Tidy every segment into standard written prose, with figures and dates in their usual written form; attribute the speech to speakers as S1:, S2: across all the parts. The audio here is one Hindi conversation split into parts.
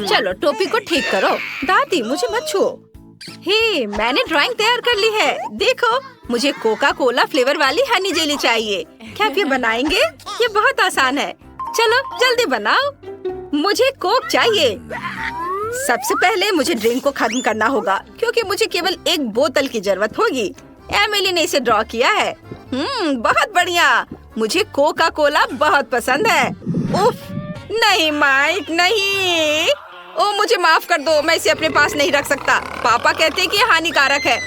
S1: चलो टोपी को ठीक करो। दादी मुझे मत छुओ। हे, मैंने ड्राइंग तैयार कर ली है। देखो, मुझे कोका कोला फ्लेवर वाली हनी जेली चाहिए। क्या आप ये बनाएंगे? ये बहुत आसान है। चलो जल्दी बनाओ। मुझे कोक चाहिए। सबसे पहले मुझे ड्रिंक को खत्म करना होगा क्योंकि मुझे केवल एक बोतल की जरूरत होगी। एमिली ने इसे ड्रॉ किया है। बहुत बढ़िया। मुझे कोका कोला बहुत पसंद है। उफ, नहीं माइक, नहीं। ओ, मुझे माफ कर दो, मैं इसे अपने पास नहीं रख सकता। पापा कहते हैं कि ये हानिकारक है।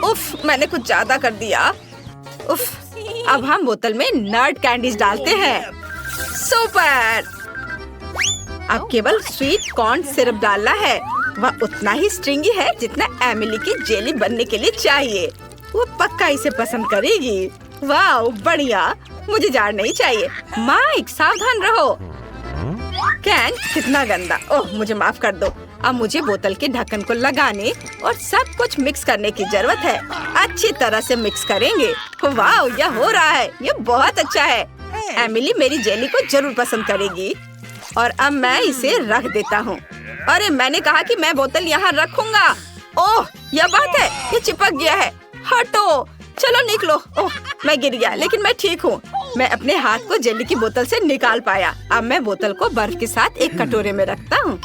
S1: उफ, मैंने कुछ ज्यादा कर दिया। उफ, अब हम बोतल में नट कैंडीज डालते हैं। सुपर। अब केवल स्वीट कॉर्न सिरप डालना है। वह उतना ही स्ट्रिंगी है जितना एमिली की जेली बनने के लिए चाहिए। वो पक्का इसे पसंद करेगी। वाह, बढ़िया। मुझे जार नहीं चाहिए। माइक, सावधान रहो। कैन कितना गंदा। ओह, मुझे माफ कर दो। अब मुझे बोतल के ढक्कन को लगाने और सब कुछ मिक्स करने की जरूरत है। अच्छी तरह से मिक्स करेंगे। वाह, यह हो रहा है। यह बहुत अच्छा है। एमिली मेरी जेली को जरूर पसंद करेगी। और अब मैं इसे रख देता हूँ। अरे, मैंने कहा कि मैं बोतल यहाँ रखूंगा। ओह, यह बात है। ये चिपक गया है। हटो। चलो निकलो। ओह, मैं गिर गया, लेकिन मैं ठीक हूँ। मैं अपने हाथ को जेली की बोतल से निकाल पाया। अब मैं बोतल को बर्फ के साथ एक कटोरे में रखता हूँ।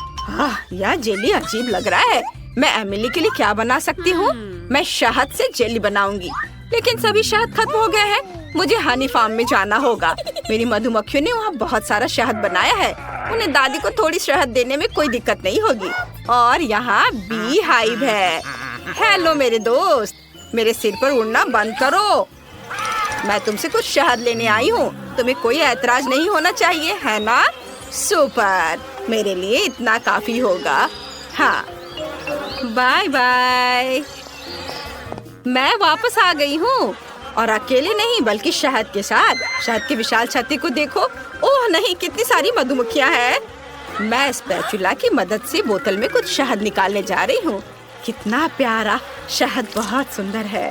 S1: यह जेली अजीब लग रहा है। मैं एमिली के लिए क्या बना सकती हूँ? मैं शहद से जेली बनाऊंगी, लेकिन सभी शहद खत्म हो गया है। मुझे हनी फार्म में जाना होगा। मेरी मधुमक्खियों ने वहाँ बहुत सारा शहद बनाया है। उन्हें दादी को थोड़ी शहद देने में कोई दिक्कत नहीं होगी। और यहाँ बी हाइव है। हेलो मेरे दोस्त, मेरे सिर पर उड़ना बंद करो। मैं तुमसे कुछ शहद लेने आई हूँ। तुम्हें कोई ऐतराज नहीं होना चाहिए, है ना? सुपर, मेरे लिए इतना काफी होगा। हाँ, बाय बाय। मैं वापस आ गई हूँ, और अकेले नहीं बल्कि शहद के साथ। शहद की विशाल छत्ती को देखो। ओह नहीं, कितनी सारी मधुमक्खियाँ हैं। मैं स्पैचुला की मदद से बोतल में कुछ शहद निकालने जा रही हूँ। कितना प्यारा शहद, बहुत सुंदर है।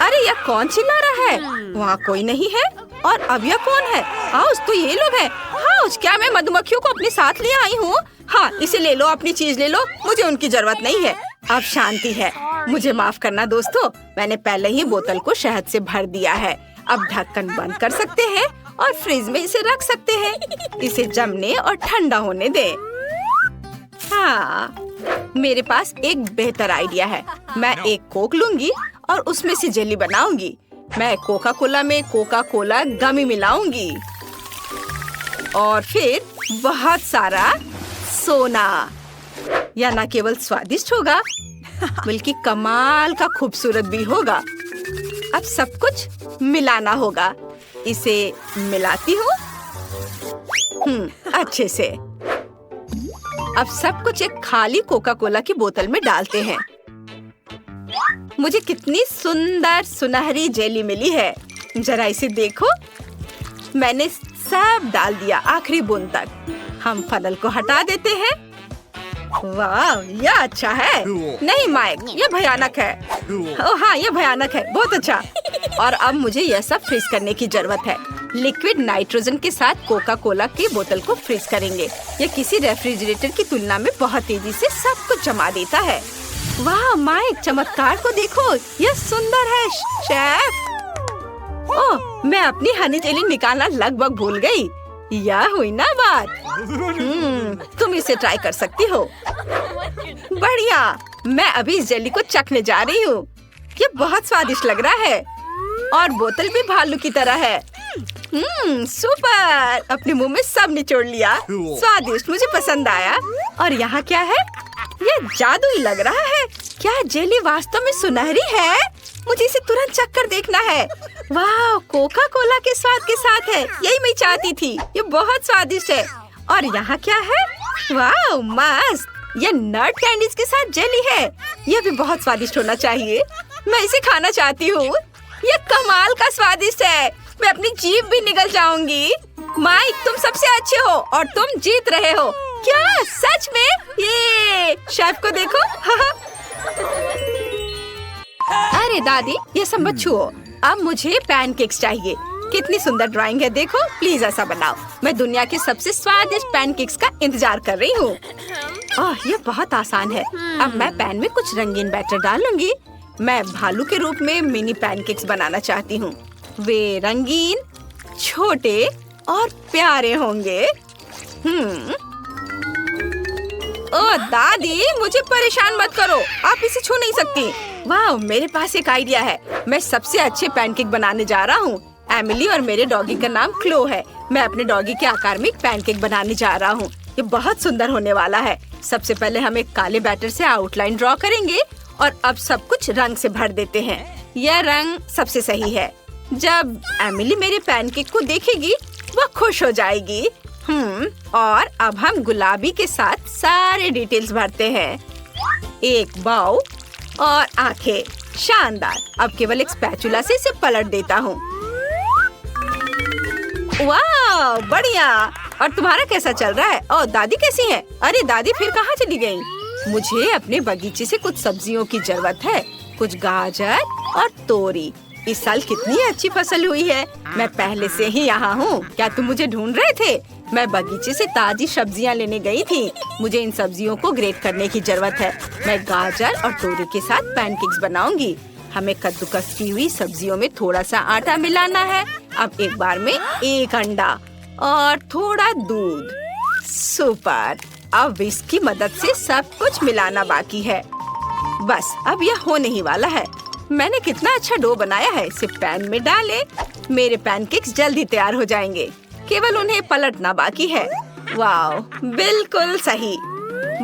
S1: अरे, यह कौन चिल्ला रहा है? वहाँ कोई नहीं है। और अब यह कौन है? हाउस, तो ये लोग हैं। हाउस, क्या मैं मधुमक्खियों को अपने साथ ले आई हूँ? हाँ, इसे ले लो, अपनी चीज ले लो। मुझे उनकी जरूरत नहीं है। अब शांति है। मुझे माफ करना दोस्तों, मैंने पहले ही बोतल को शहद से भर दिया है। अब ढक्कन बंद कर सकते हैं और फ्रिज में इसे रख सकते हैं। इसे जमने और ठंडा होने दे। हाँ, मेरे पास एक बेहतर आइडिया है। मैं एक कोक लूंगी और उसमें से जेली बनाऊंगी। मैं कोका कोला में कोका कोला गमी मिलाऊंगी और फिर बहुत सारा सोना। यह न केवल स्वादिष्ट होगा बल्कि कमाल का खूबसूरत भी होगा। अब सब कुछ मिलाना होगा। इसे मिलाती हूँ अच्छे से। अब सब कुछ एक खाली कोका कोला की बोतल में डालते हैं। मुझे कितनी सुंदर सुनहरी जेली मिली है। जरा इसे देखो। मैंने सब डाल दिया, आखिरी बूंद तक। हम फनल को हटा देते हैं। वाह, यह अच्छा है। नहीं माइक, यह भयानक है। ओह हाँ, यह भयानक है। बहुत अच्छा। और अब मुझे यह सब फ्रीज करने की जरूरत है। लिक्विड नाइट्रोजन के साथ कोका कोला की बोतल को फ्रीज करेंगे। यह किसी रेफ्रिजरेटर की तुलना में बहुत तेजी से सब कुछ जमा देता है। वाह माइक, चमत्कार को देखो, यह सुंदर है शेफ। ओह, मैं अपनी हनी जेली निकालना लगभग भूल गई। यह हुई ना बात। तुम इसे ट्राई कर सकती हो। बढ़िया। मैं अभी इस जेली को चखने जा रही हूँ। ये बहुत स्वादिष्ट लग रहा है और बोतल भी भालू की तरह है। सुपर। अपने मुंह में सब निचोड़ लिया। स्वादिष्ट, मुझे पसंद आया। और यहाँ क्या है? ये जादुई लग रहा है। क्या जेली वास्तव में सुनहरी है? मुझे इसे तुरंत चख कर देखना है। वाह, कोका कोला के स्वाद के साथ है। यही मैं चाहती थी। ये बहुत स्वादिष्ट है। और यहाँ क्या है? वाह मस्त। ये नट कैंडीज के साथ जेली है। यह भी बहुत स्वादिष्ट होना चाहिए। मैं इसे खाना चाहती हूँ। ये कमाल का स्वादिष्ट है। मैं अपनी जीभ भी निगल जाऊंगी। माइक, तुम सबसे अच्छे हो और तुम जीत रहे हो। क्या सच में? ये शेफ को देखो। अरे दादी, ये सब मत छुओ। अब मुझे पैनकेक्स चाहिए। कितनी सुंदर ड्राइंग है, देखो। प्लीज ऐसा बनाओ। मैं दुनिया के सबसे स्वादिष्ट पैनकेक्स का इंतजार कर रही हूँ। ओह, ये बहुत आसान है। अब मैं पैन में कुछ रंगीन बैटर डालूंगी। मैं भालू के रूप में मिनी पैनकेक्स बनाना चाहती हूँ। वे रंगीन, छोटे और प्यारे होंगे। ओह दादी, मुझे परेशान मत करो, आप इसे छू नहीं सकती। वाह, मेरे पास एक आइडिया है। मैं सबसे अच्छे पैनकेक बनाने जा रहा हूँ। एमिली और मेरे डॉगी का नाम क्लो है। मैं अपने डॉगी के आकार में एक पैनकेक बनाने जा रहा हूँ। ये बहुत सुंदर होने वाला है। सबसे पहले हम एक काले बैटर से आउटलाइन ड्रॉ करेंगे और अब सब कुछ रंग से भर देते हैं। यह रंग सबसे सही है। जब एमिली मेरे पैनकेक को देखेगी, वह खुश हो जाएगी। और अब हम गुलाबी के साथ सारे डिटेल्स भरते हैं। एक बाउ और आंखें, शानदार। अब केवल एक स्पैचुला से इसे पलट देता हूँ। वाह, बढ़िया। और तुम्हारा कैसा चल रहा है? और दादी कैसी है? अरे दादी फिर कहाँ चली गई? मुझे अपने बगीचे से कुछ सब्जियों की जरूरत है। कुछ गाजर और तोरी। इस साल कितनी अच्छी फसल हुई है। मैं पहले से ही यहाँ हूँ। क्या तुम मुझे ढूंढ रहे थे? मैं बगीचे से ताजी सब्जियाँ लेने गई थी। मुझे इन सब्जियों को ग्रेट करने की जरूरत है। मैं गाजर और तोरी के साथ पैनकेक्स बनाऊंगी। हमें कद्दूकस की हुई सब्जियों में थोड़ा सा आटा मिलाना है। अब एक बार में एक अंडा और थोड़ा दूध। सुपर। अब इसकी मदद से सब कुछ मिलाना बाकी है। बस अब यह होने ही वाला है। मैंने कितना अच्छा डो बनाया है। इसे पैन में डालें। मेरे पैनकेक्स जल्दी तैयार हो जाएंगे। केवल उन्हें पलटना बाकी है। वाह, बिल्कुल सही।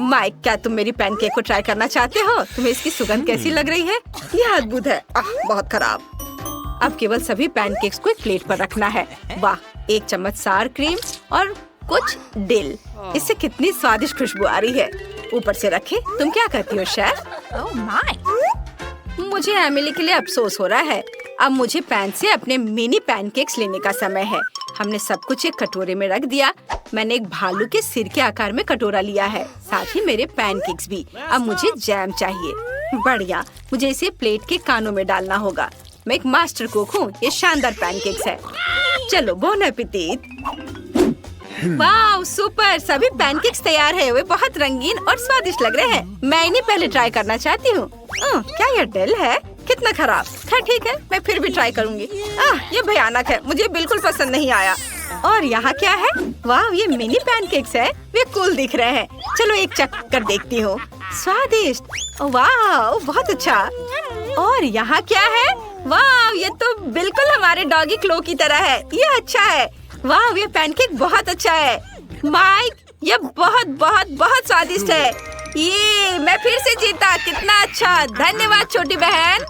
S1: माइक, क्या तुम मेरी पैनकेक को ट्राई करना चाहते हो? तुम्हें इसकी सुगंध कैसी लग रही है? यह अद्भुत है। बहुत खराब। अब केवल सभी पैनकेक्स को एक प्लेट पर रखना है। वाह, एक चम्मच सार क्रीम और कुछ डिल। इससे कितनी स्वादिष्ट खुशबू आ रही है। ऊपर से रखे। तुम क्या कहती हो शेफ?
S2: Oh my!
S1: मुझे एमिली के लिए अफसोस हो रहा है। अब मुझे पैन से अपने मिनी पैनकेक्स लेने का समय है। हमने सब कुछ एक कटोरे में रख दिया। मैंने एक भालू के सिर के आकार में कटोरा लिया है, साथ ही मेरे पैनकेक्स भी। अब मुझे जैम चाहिए। बढ़िया, मुझे इसे प्लेट के कानों में डालना होगा। मैं एक मास्टर कुक हूँ। ये शानदार पैनकेक्स है। चलो, बोन एपेटिट। वाह, सुपर। सभी पैनकेक्स तैयार है। वे बहुत रंगीन और स्वादिष्ट लग रहे हैं। मैं इन्हें पहले ट्राई करना चाहती हूँ। क्या यह डिल है? कितना खराब। खैर ठीक है, मैं फिर भी ट्राई करूँगी। ये भयानक है। मुझे बिल्कुल पसंद नहीं आया। और यहाँ क्या है? वाह, ये मिनी पैनकेक्स है। वे कूल दिख रहे हैं। चलो एक चख कर देखती हूँ। स्वादिष्ट। वाह, बहुत अच्छा। और यहाँ क्या है? वाह, ये तो बिल्कुल हमारे डॉगी क्लो की तरह है। ये अच्छा है। वाह, ये पैनकेक बहुत अच्छा है। माइक, ये बहुत बहुत बहुत स्वादिष्ट है। ये मैं फिर से जीता। कितना अच्छा। धन्यवाद छोटी बहन।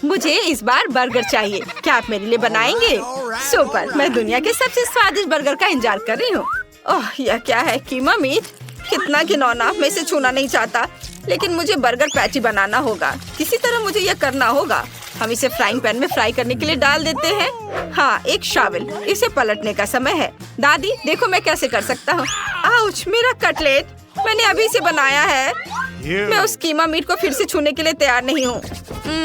S1: मुझे इस बार बर्गर चाहिए। क्या आप मेरे लिए बनाएंगे? सुपर। मैं दुनिया के सबसे स्वादिष्ट बर्गर का इंतजार कर रही हूँ। ओह, यह क्या है? कीमा मीट। कितना घिनौना। मैं इसे छूना नहीं चाहता, लेकिन मुझे बर्गर पैटी बनाना होगा। किसी तरह मुझे यह करना होगा। हम इसे फ्राइंग पैन में फ्राई करने के लिए डाल देते हैं। हाँ, एक शावल। इसे पलटने का समय है। दादी, देखो मैं कैसे कर सकता हूँ। आउच, मेरा कटलेट। मैंने अभी इसे बनाया है। मैं उस कीमा मीट को फिर से छूने के लिए तैयार नहीं हूँ।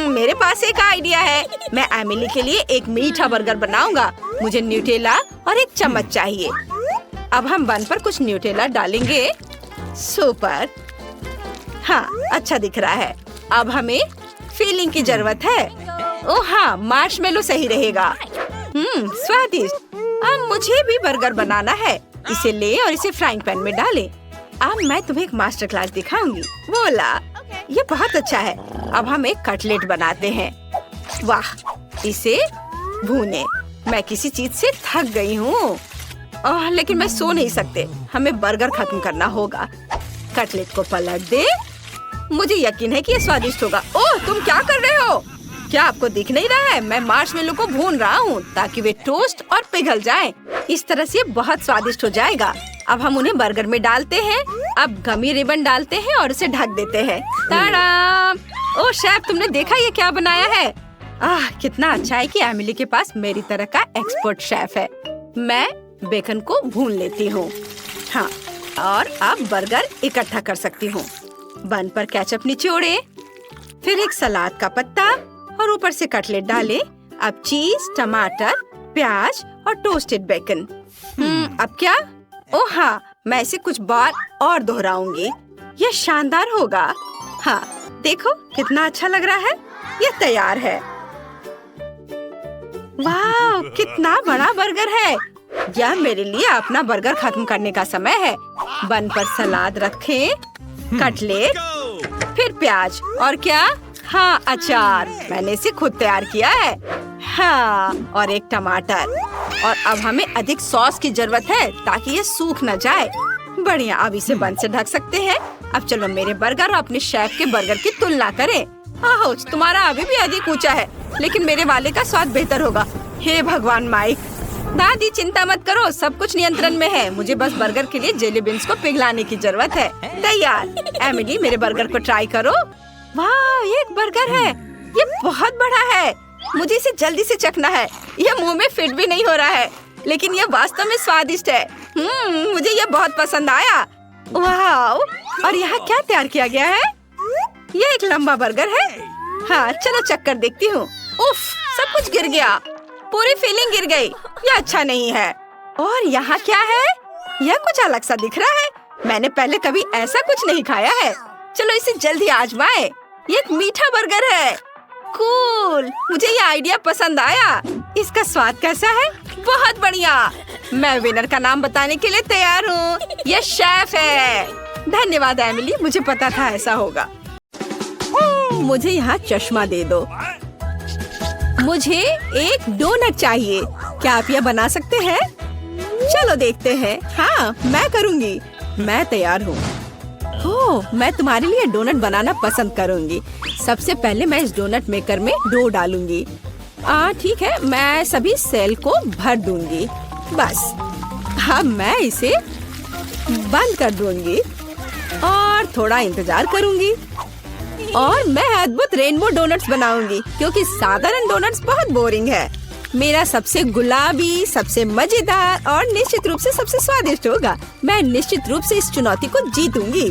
S1: मेरे पास एक आइडिया है। मैं एमिली के लिए एक मीठा बर्गर बनाऊंगा। मुझे न्यूटेला और एक चम्मच चाहिए। अब हम बन पर कुछ न्यूटेला डालेंगे। सुपर। हाँ, अच्छा दिख रहा है। अब हमें फिलिंग की जरूरत है। ओह हाँ, मार्शमेलो सही रहेगा। स्वादिष्ट। अब मुझे भी बर्गर बनाना है। इसे ले और इसे फ्राइंग पैन में डालें। अब मैं तुम्हें एक मास्टर क्लास दिखाऊंगी। बोला, ये बहुत अच्छा है। अब हम एक कटलेट बनाते हैं। वाह, इसे भूने। मैं किसी चीज से थक गई हूँ। लेकिन मैं सो नहीं सकते। हमें बर्गर खत्म करना होगा। कटलेट को पलट दे। मुझे यकीन है कि ये स्वादिष्ट होगा। ओह, तुम क्या कर रहे हो? क्या आपको दिख नहीं रहा है? मैं मार्शमेलो को भून रहा हूँ ताकि वे टोस्ट और पिघल जाएं। इस तरह से बहुत स्वादिष्ट हो जाएगा। अब हम उन्हें बर्गर में डालते हैं। अब गमी रिबन डालते हैं और उसे ढक देते हैं। ताड़ा! ओह शेफ, तुमने देखा ये क्या बनाया है? कितना अच्छा है कि एमिली के पास मेरी तरह का एक्सपर्ट शेफ है। मैं बेकन को भून लेती हूँ। हाँ, और अब बर्गर इकट्ठा कर सकती हूँ। बन पर केचप निचोड़े, फिर एक सलाद का पत्ता और ऊपर से कटलेट डालें। अब चीज, टमाटर, प्याज और टोस्टेड बेकन। अब क्या? ओह हाँ, मैं इसे कुछ बार और दोहराऊंगी। यह शानदार होगा। हाँ, देखो कितना अच्छा लग रहा है। यह तैयार है। वाह, कितना बड़ा बर्गर है। यह मेरे लिए अपना बर्गर खत्म करने का समय है। बन पर सलाद रखें, कटलेट, फिर प्याज और क्या? हाँ, अचार। मैंने इसे खुद तैयार किया है। हाँ, और एक टमाटर। और अब हमें अधिक सॉस की जरूरत है ताकि ये सूख न जाए। बढ़िया, अब इसे बन से ढक सकते हैं। अब चलो मेरे बर्गर और अपने शेफ के बर्गर की तुलना करें। आहो, तुम्हारा अभी भी अधिक ऊंचा है, लेकिन मेरे वाले का स्वाद बेहतर होगा। हे भगवान माइक। दादी चिंता मत करो, सब कुछ नियंत्रण में है। मुझे बस बर्गर के लिए जेली बीन्स को पिघलाने की जरूरत है। तैयार। एमिली, मेरे बर्गर को ट्राई करो। वाह, ये एक बर्गर है। ये बहुत बड़ा है। मुझे इसे जल्दी से चखना है। यह मुंह में फिट भी नहीं हो रहा है, लेकिन यह वास्तव में स्वादिष्ट है। मुझे यह बहुत पसंद आया। वाह, और यहाँ क्या तैयार किया गया है? यह एक लंबा बर्गर है। हाँ, चलो चख कर देखती हूँ। उफ, सब कुछ गिर गया। पूरी फीलिंग गिर गई। यह अच्छा नहीं है। और यहाँ क्या है? यह कुछ अलग सा दिख रहा है। मैंने पहले कभी ऐसा कुछ नहीं खाया है। चलो इसे जल्दी आजमाएं। ये एक मीठा बर्गर है। कूल, मुझे ये आइडिया पसंद आया। इसका स्वाद कैसा है? बहुत बढ़िया। मैं विनर का नाम बताने के लिए तैयार हूँ। ये शेफ है। धन्यवाद एमिली, मुझे पता था ऐसा होगा। मुझे यहाँ चश्मा दे दो। मुझे एक डोनट चाहिए। क्या आप यह बना सकते हैं? चलो देखते हैं। हाँ, मैं करूँगी। मैं तैयार हूँ। ओह, मैं तुम्हारे लिए डोनट बनाना पसंद करूँगी। सबसे पहले मैं इस डोनट मेकर में डो डालूंगी। ठीक है, मैं सभी सेल को भर दूंगी। बस अब मैं इसे बंद कर दूंगी और थोड़ा इंतजार करूंगी। और मैं अद्भुत रेनबो डोनट्स बनाऊंगी, क्योंकि साधारण डोनट्स बहुत बोरिंग है। मेरा सबसे गुलाबी, सबसे मजेदार और निश्चित रूप से सबसे स्वादिष्ट होगा। मैं निश्चित रूप से इस चुनौती को जीतूंगी।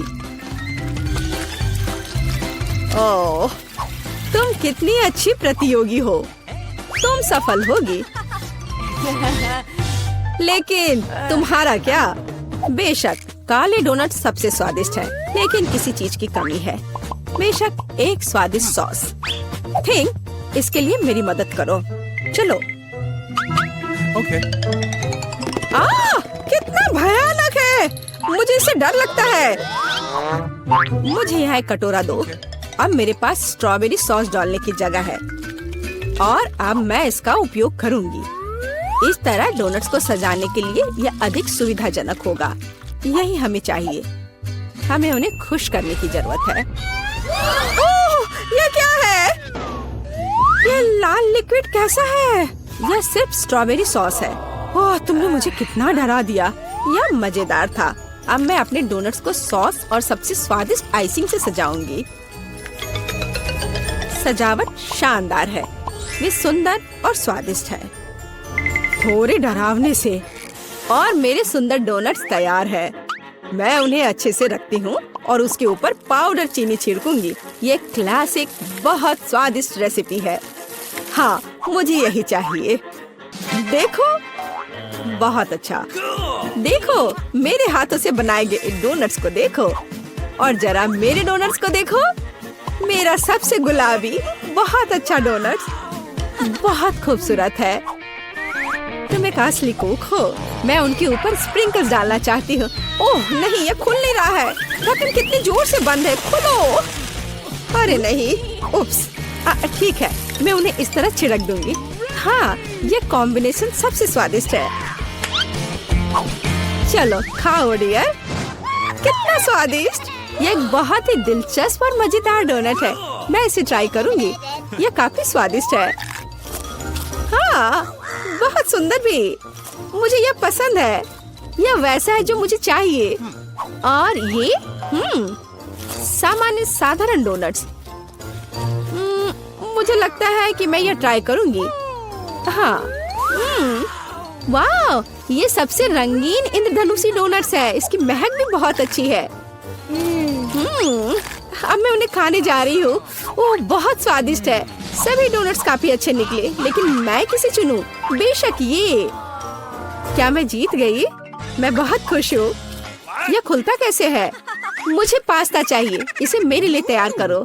S1: ओह, तुम कितनी अच्छी प्रतियोगी हो। तुम सफल होगी। लेकिन तुम्हारा क्या? बेशक काले डोनट सबसे स्वादिष्ट है, लेकिन किसी चीज की कमी है। बेशक एक स्वादिष्ट सॉस। थिंक, इसके लिए मेरी मदद करो। चलो।
S2: ओके।
S1: कितना भयानक है। मुझे इससे डर लगता है। मुझे यहाँ एक कटोरा दो। अब मेरे पास स्ट्रॉबेरी सॉस डालने की जगह है और अब मैं इसका उपयोग करूंगी। इस तरह डोनट्स को सजाने के लिए यह अधिक सुविधाजनक होगा। यही हमें चाहिए। हमें उन्हें खुश करने की जरूरत है। ओह, ये क्या है? ये लाल लिक्विड कैसा है? यह सिर्फ स्ट्रॉबेरी सॉस है। ओह, तुमने मुझे कितना डरा दिया। यह मजेदार था। अब मैं अपने डोनट्स को सॉस और सबसे स्वादिष्ट आइसिंग से सजाऊंगी। सजावट शानदार है। वे सुंदर और स्वादिष्ट है। थोड़े डरावने से। और मेरे सुंदर डोनट्स तैयार है। मैं उन्हें अच्छे से रखती हूँ और उसके ऊपर पाउडर चीनी छिड़कूंगी। ये क्लासिक बहुत स्वादिष्ट रेसिपी है। हाँ, मुझे यही चाहिए। देखो, बहुत अच्छा। देखो, मेरे हाथों से बनाए गए डोनट्स को देखो। और जरा मेरे डोनट्स को देखो। मेरा सबसे गुलाबी बहुत अच्छा डोनट्स। बहुत खूबसूरत है। तुम एक असली कुक हो। मैं उनके ऊपर स्प्रिंकल्स डालना चाहती हूँ। ओह नहीं, ये खुल नहीं रहा है। ढक्कन कितनी जोर से बंद है। खोलो। अरे नहीं, उप्स। ठीक है, मैं उन्हें इस तरह छिड़क दूंगी। हाँ, ये कॉम्बिनेशन सबसे स्वादिष्ट है। चलो खाओ डियर। कितना स्वादिष्ट। ये एक बहुत ही दिलचस्प और मजेदार डोनट है। मैं इसे ट्राई करूंगी। ये काफी स्वादिष्ट है। हाँ, बहुत सुंदर भी। मुझे यह पसंद है। यह वैसा है जो मुझे चाहिए। और ये सामान्य साधारण डोनट्स। मुझे लगता है कि मैं यह ट्राई करूंगी। हाँ, वाह, ये सबसे रंगीन इंद्रधनुषी डोनट्स है। इसकी महक भी बहुत अच्छी है। अब मैं उन्हें खाने जा रही हूँ। ओह, बहुत स्वादिष्ट है। सभी डोनट्स काफी अच्छे निकले, लेकिन मैं किसे चुनूं? बेशक ये। क्या मैं जीत गई? मैं बहुत खुश हूँ। यह खुलता कैसे है? मुझे पास्ता चाहिए, इसे मेरे लिए तैयार करो।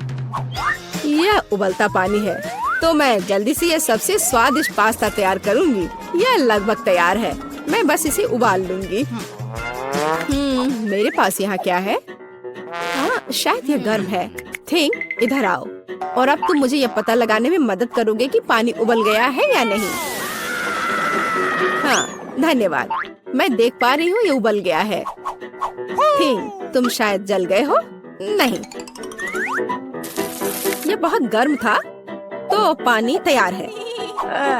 S1: यह उबलता पानी है, तो मैं जल्दी से यह सबसे स्वादिष्ट पास्ता तैयार करूंगी। यह लगभग तैयार है, मैं बस इसे उबाल लूंगी। मेरे पास यहाँ क्या है? हाँ, शायद यह गर्म है। थिंक, इधर आओ। और अब तुम मुझे यह पता लगाने में मदद करोगे कि पानी उबल गया है या नहीं। हाँ, धन्यवाद। मैं देख पा रही हूँ ये उबल गया है। थिंक, तुम शायद जल गए हो? नहीं, ये बहुत गर्म था, तो पानी तैयार है।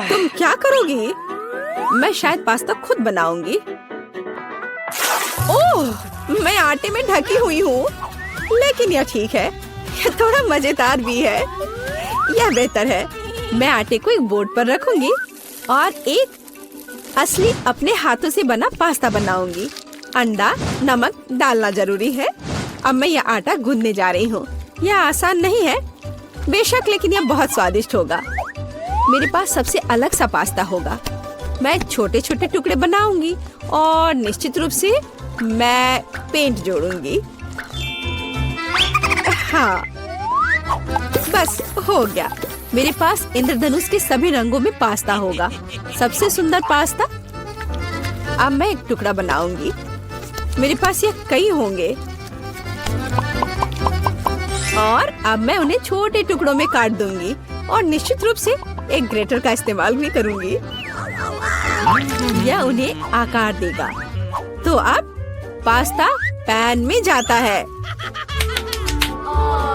S1: तुम क्या करोगी? मैं शायद पास्ता खुद बनाऊंगी। ओह, मैं आटे में ढकी हुई हूँ, लेकिन यह ठीक है। यह थोड़ा मजेदार भी है। यह बेहतर है। मैं आटे को एक बोर्ड पर रखूंगी और एक असली अपने हाथों से बना पास्ता बनाऊंगी। अंडा, नमक डालना जरूरी है। अब मैं यह आटा गूंदने जा रही हूँ। यह आसान नहीं है बेशक, लेकिन यह बहुत स्वादिष्ट होगा। मेरे पास सबसे अलग सा पास्ता होगा। मैं छोटे छोटे टुकड़े बनाऊंगी और निश्चित रूप से मैं पेंट जोड़ूंगी। हाँ, बस हो गया। मेरे पास इंद्रधनुष के सभी रंगों में पास्ता होगा। सबसे सुंदर पास्ता। अब मैं एक टुकड़ा बनाऊंगी। मेरे पास ये कई होंगे और अब मैं उन्हें छोटे टुकड़ों में काट दूंगी और निश्चित रूप से एक ग्रेटर का इस्तेमाल भी करूंगी। यह उन्हें आकार देगा। तो अब पास्ता पैन में जाता है।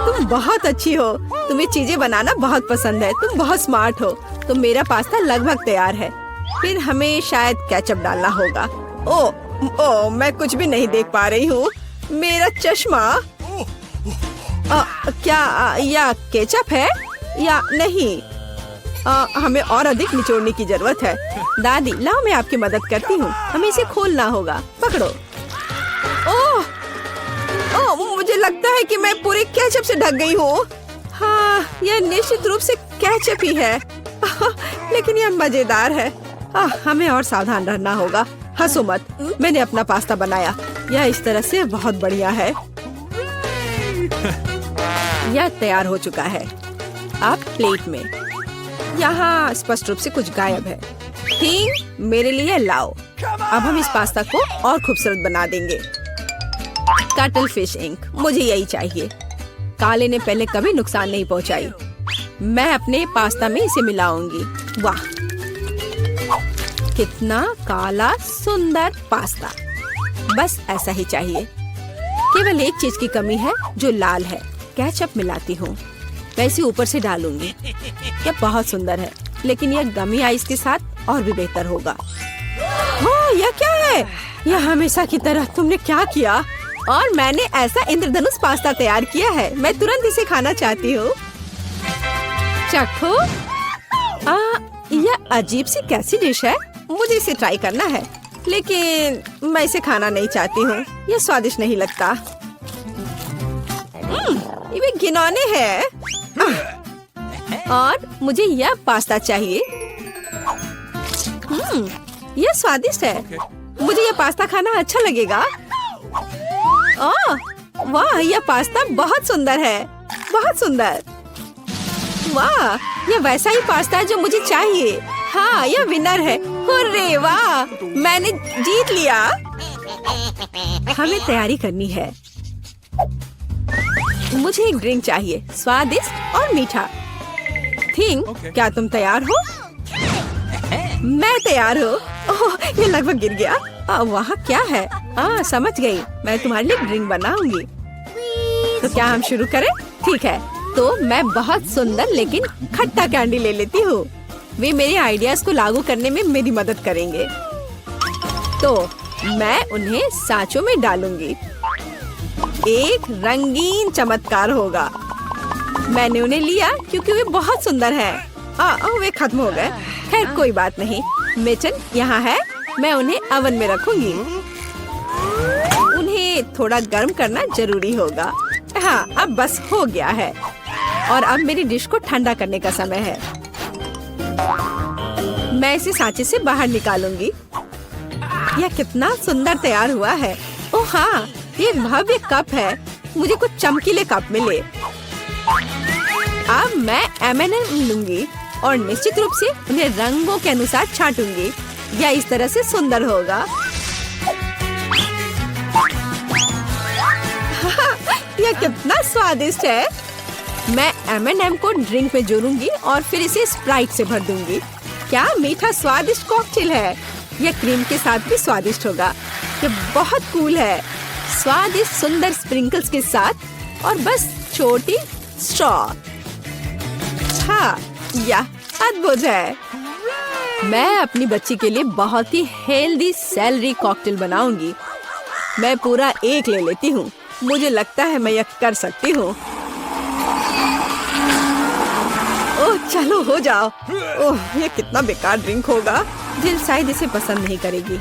S1: तुम बहुत अच्छी हो। तुम्हें चीजें बनाना बहुत पसंद है। तुम बहुत स्मार्ट हो। तो मेरा पास्ता लगभग तैयार है। फिर हमें शायद केचप डालना होगा। ओ, मैं कुछ भी नहीं देख पा रही हूँ। मेरा चश्मा। क्या यह केचप है या नहीं? हमें और अधिक निचोड़ने की जरूरत है। दादी, लाओ मैं आपकी मदद करती हूँ। हमें इसे खोलना होगा। पकड़ो। ओह, मुझे लगता है कि मैं पूरे केचप से ढक गई हूँ। हाँ, यह निश्चित रूप से केचप ही है। लेकिन यह मजेदार है। हमें और सावधान रहना होगा। हंसो मत, मैंने अपना पास्ता बनाया। यह इस तरह से बहुत बढ़िया है। यह तैयार हो चुका है। अब प्लेट में। यहाँ स्पष्ट रूप से कुछ गायब है। ठीक, मेरे लिए लाओ। अब हम इस पास्ता को और खूबसूरत बना देंगे। कटल फिश इंक, मुझे यही चाहिए। काले ने पहले कभी नुकसान नहीं पहुंचाई। मैं अपने पास्ता में इसे मिलाऊंगी। वाह, कितना काला सुंदर पास्ता। बस ऐसा ही चाहिए। केवल एक चीज की कमी है जो लाल है। केचप मिलाती हूँ। मैं इसे ऊपर से डालूंगी। यह बहुत सुंदर है, लेकिन यह गमी आइस के साथ और भी बेहतर होगा। ओह, यह क्या है? यह हमेशा की तरह तुमने क्या किया? और मैंने ऐसा इंद्रधनुष पास्ता तैयार किया है। मैं तुरंत इसे खाना चाहती हूँ। चखो। यह अजीब सी कैसी डिश है? मुझे इसे ट्राई करना है, लेकिन मैं इसे खाना नहीं चाहती हूँ। यह स्वादिष्ट नहीं लगता। ये घिनौने है। और मुझे यह पास्ता चाहिए। यह स्वादिष्ट है। मुझे यह पास्ता खाना अच्छा लगेगा। वाह, यह पास्ता बहुत सुंदर है। बहुत सुंदर। वाह, यह वैसा ही पास्ता है जो मुझे चाहिए। हाँ, यह विनर है। हुर्रे, वाह, मैंने जीत लिया। हमें तैयारी करनी है। मुझे एक ड्रिंक चाहिए, स्वादिष्ट और मीठा। थिंक, क्या तुम तैयार हो? मैं तैयार हूँ। ओह, ये लगभग गिर गया। वहाँ क्या है? समझ गई। मैं तुम्हारे लिए ड्रिंक बनाऊंगी। तो क्या हम शुरू करें? ठीक है। तो मैं बहुत सुंदर लेकिन खट्टा कैंडी ले लेती हूँ। वे मेरे आइडियाज को लागू करने में मेरी मदद करेंगे। तो मैं उन्हें सांचों में डालूंगी। एक रंगीन चमत्कार होगा। मैंने उन्हें लिया क्योंकि वे बहुत सुंदर हैं। वे खत्म हो गए। खैर, कोई बात नहीं। मेचन यहाँ है। मैं उन्हें ओवन में रखूंगी। उन्हें थोड़ा गर्म करना जरूरी होगा। हाँ, अब बस हो गया है। और अब मेरी डिश को ठंडा करने का समय है। मैं इसे सांचे से बाहर निकालूंगी। यह कितना सुंदर तैयार हुआ है। ओह हाँ, ये भव्य कप है। मुझे कुछ चमकीले कप मिले। अब मैं M&M लूंगी और निश्चित रूप से उन्हें रंगों के अनुसार छांटूंगी। यह इस तरह से सुंदर होगा। यह कितना स्वादिष्ट है। मैं M&M को ड्रिंक में जोड़ूंगी और फिर इसे स्प्राइट से भर दूंगी। क्या मीठा स्वादिष्ट कॉकटेल है। यह क्रीम के साथ भी स्वादिष्ट होगा। यह बहुत कूल है। स्वादिष्ट सुंदर स्प्रिंकल्स के साथ और बस छोटी स्ट्रॉ। हाँ, यह अद्भुत है। मैं अपनी बच्ची के लिए बहुत ही हेल्दी सेलरी कॉकटेल बनाऊंगी। मैं पूरा एक ले लेती हूँ। मुझे लगता है मैं यह कर सकती हूँ। ओह चलो हो जाओ। ओह ये कितना बेकार ड्रिंक होगा। जिल शायद इसे पसंद नहीं करेगी।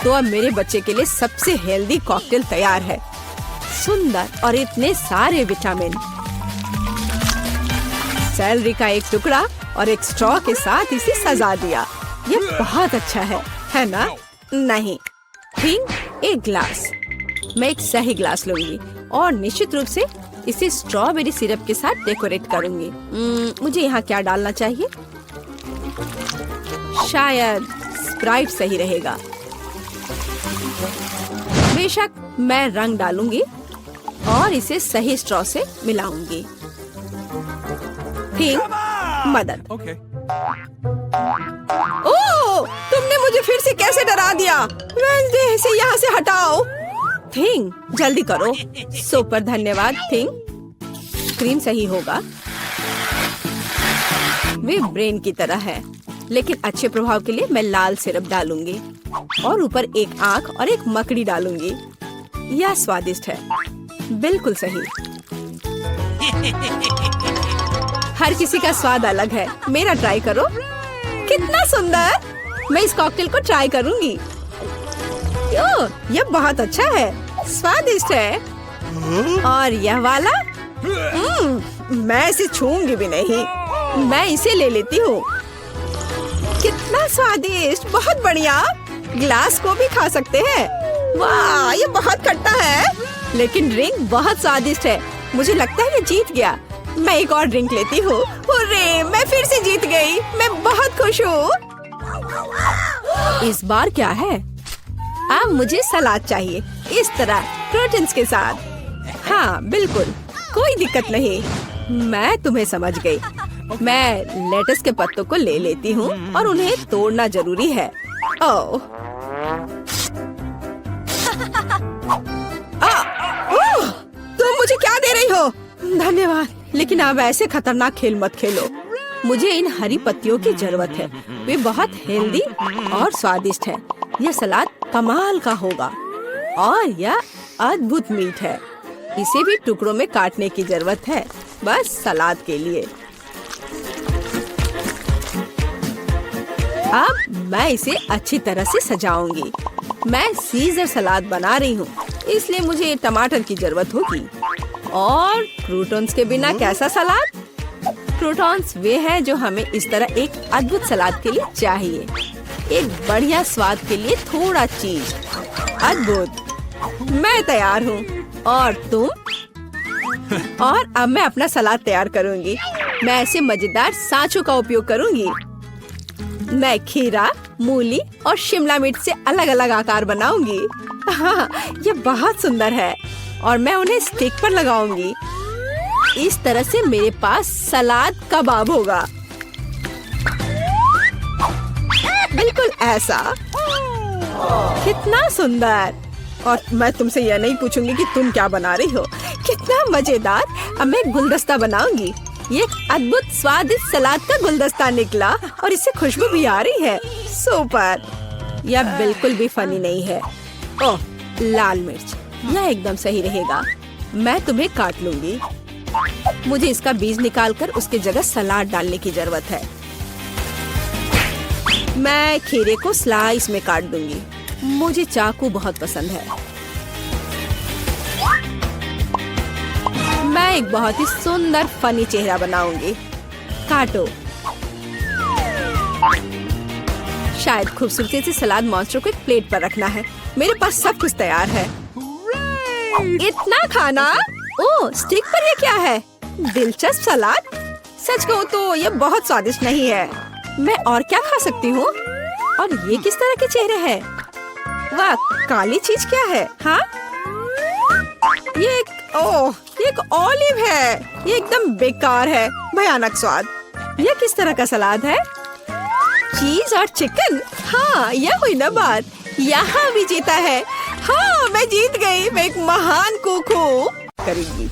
S1: तो अब मेरे बच्चे के लिए सबसे हेल्दी कॉकटेल तैयार है। सुंदर और इतने सारे विटामिन। सेलरी का एक टुकड़ा और एक स्ट्रॉ के साथ इसे सजा दिया। ये बहुत अच्छा है ना? नहीं, थिंग एक ग्लास। मैं एक सही ग्लास लूंगी और निश्चित रूप से इसे स्ट्रॉबेरी सिरप के साथ डेकोरेट करूंगी। मुझे यहाँ क्या डालना चाहिए? शायद स्प्राइट सही रहेगा। बेशक मैं रंग डालूंगी और इसे सही स्ट्रॉ से मिलाऊंगी। ठीक, मदद।
S2: Okay.
S1: ओह, तुमने मुझे फिर से कैसे डरा दिया? वेंसडे इसे यहाँ से हटाओ। थिंग, जल्दी करो। सुपर धन्यवाद थिंग। क्रीम सही होगा। वे ब्रेन की तरह है, लेकिन अच्छे प्रभाव के लिए मैं लाल सिरप डालूंगी और ऊपर एक आंख और एक मकड़ी डालूंगी। यह स्वादिष्ट है। बिल्कुल सही। हर किसी का स्वाद अलग है। मेरा ट्राई करो। कितना सुंदर। मैं इस कॉकटेल को ट्राई करूंगी। यह बहुत अच्छा है। स्वादिष्ट है। और यह वाला मैं इसे छूंगी भी नहीं। मैं इसे ले लेती हूँ। कितना स्वादिष्ट। बहुत बढ़िया। ग्लास को भी खा सकते हैं। वाह, ये बहुत खट्टा है, लेकिन ड्रिंक बहुत स्वादिष्ट है। मुझे लगता है ये जीत गया। मैं एक और ड्रिंक लेती हूँ। हुर्रे, मैं फिर से जीत गई। मैं बहुत खुश हूँ। इस बार क्या है? अब मुझे सलाद चाहिए, इस तरह प्रोटीन्स के साथ। हाँ बिल्कुल, कोई दिक्कत नहीं। मैं तुम्हें समझ गई। मैं लेटस के पत्तों को ले लेती हूँ और उन्हें तोड़ना जरूरी है। ओह, तुम मुझे क्या दे रही हो? धन्यवाद, लेकिन अब ऐसे खतरनाक खेल मत खेलो। मुझे इन हरी पत्तियों की जरूरत है। वे बहुत हेल्दी और स्वादिष्ट है। यह सलाद कमाल का होगा और यह अद्भुत मीठ है। इसे भी टुकड़ों में काटने की जरूरत है, बस सलाद के लिए। अब मैं इसे अच्छी तरह से सजाऊंगी। मैं सीजर सलाद बना रही हूँ, इसलिए मुझे टमाटर की जरूरत होगी। और क्रूटॉन्स के बिना कैसा सलाद? क्रूटॉन्स वे हैं जो हमें इस तरह एक अद्भुत सलाद के लिए चाहिए। एक बढ़िया स्वाद के लिए थोड़ा चीज। अद्भुत। मैं तैयार हूँ। और तुम? और अब मैं अपना सलाद तैयार करूँगी। मैं ऐसे मजेदार सांचों का उपयोग करूँगी। मैं खीरा, मूली और शिमला मिर्च से अलग अलग आकार बनाऊंगी। हाँ, ये बहुत सुंदर है और मैं उन्हें स्टिक पर लगाऊंगी। इस तरह से मेरे पास सलाद कबाब होगा। बिल्कुल ऐसा। कितना सुंदर। और मैं तुमसे यह नहीं पूछूंगी कि तुम क्या बना रही हो। कितना मजेदार। अब मैं गुलदस्ता बनाऊंगी। ये एक अद्भुत स्वादिष्ट सलाद का गुलदस्ता निकला और इससे खुशबू भी आ रही है। सुपर। यह बिल्कुल भी फनी नहीं है। ओह, लाल मिर्च, यह एकदम सही रहेगा। मैं तुम्हें काट लूंगी। मुझे इसका बीज निकालकर उसके जगह सलाद डालने की जरूरत है। मैं खीरे को स्लाइस में काट दूंगी। मुझे चाकू बहुत पसंद है। मैं एक बहुत ही सुंदर फनी चेहरा बनाऊंगी। काटो। शायद खूबसूरती से सलाद मॉन्स्टर को एक प्लेट पर रखना है। मेरे पास सब कुछ तैयार है। इतना खाना? ओह, स्टिक पर ये क्या है? दिलचस्प सलाद। सच कहूँ तो ये बहुत स्वादिष्ट नहीं है। मैं और क्या खा सकती हूँ? और ये किस तरह के चेहरे हैं? वाह, काली चीज क्या है? हाँ, ये एक ऑलिव है। ये एकदम बेकार है, भयानक स्वाद। ये किस तरह का सलाद है? चीज और चिकन। हाँ, यह हुई ना बात। यहाँ भी जीता है। हाँ, मैं जीत गई। मैं एक महान कुक हूँ। करेगी।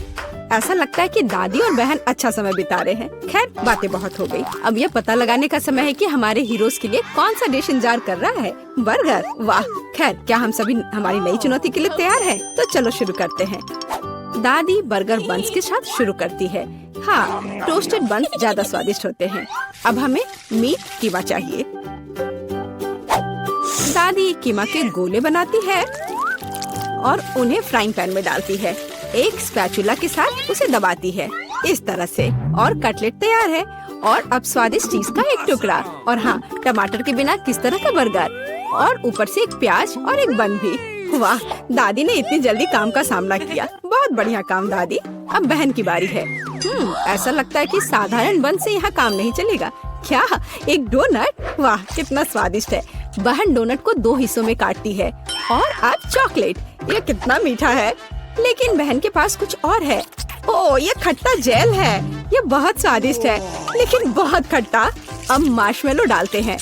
S1: ऐसा लगता है कि दादी और बहन अच्छा समय बिता रहे हैं। खैर, बातें बहुत हो गई। अब यह पता लगाने का समय है कि हमारे हीरोज के लिए कौन सा डिश इंतजार कर रहा है। बर्गर। वाह, खैर, क्या हम सभी हमारी नई चुनौती के लिए तैयार हैं? तो चलो शुरू करते हैं। दादी बर्गर बन्स के साथ शुरू करती है। हाँ, टोस्टेड बन्स ज्यादा स्वादिष्ट होते हैं। अब हमें मीट कीमा चाहिए। दादी कीमा के गोले बनाती है और उन्हें फ्राइंग पैन में डालती है। एक स्पैचुला के साथ उसे दबाती है इस तरह से, और कटलेट तैयार है। और अब स्वादिष्ट चीज का एक टुकड़ा, और हाँ, टमाटर के बिना किस तरह का बर्गर, और ऊपर से एक प्याज और एक बन भी। वाह, दादी ने इतनी जल्दी काम का सामना किया। बहुत बढ़िया काम दादी। अब बहन की बारी है। ऐसा लगता है कि साधारण बन से यहाँ काम नहीं चलेगा। क्या, एक डोनट? वाह, कितना स्वादिष्ट है। बहन डोनट को 2 हिस्सों में काटती है। और अब चॉकलेट। ये कितना मीठा है। लेकिन बहन के पास कुछ और है। ओह, ये खट्टा जेल है। ये बहुत स्वादिष्ट है, लेकिन बहुत खट्टा। अब मार्शमेलो डालते हैं,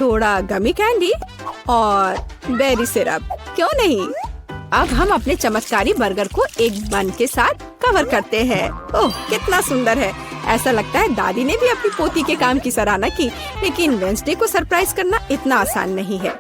S1: थोड़ा गमी कैंडी और बेरी सिरप। क्यों नहीं? अब हम अपने चमत्कारी बर्गर को एक बन के साथ कवर करते हैं। ओह, कितना सुंदर है। ऐसा लगता है दादी ने भी अपनी पोती के काम की सराहना की। लेकिन वेंसडे को सरप्राइज करना इतना आसान नहीं है।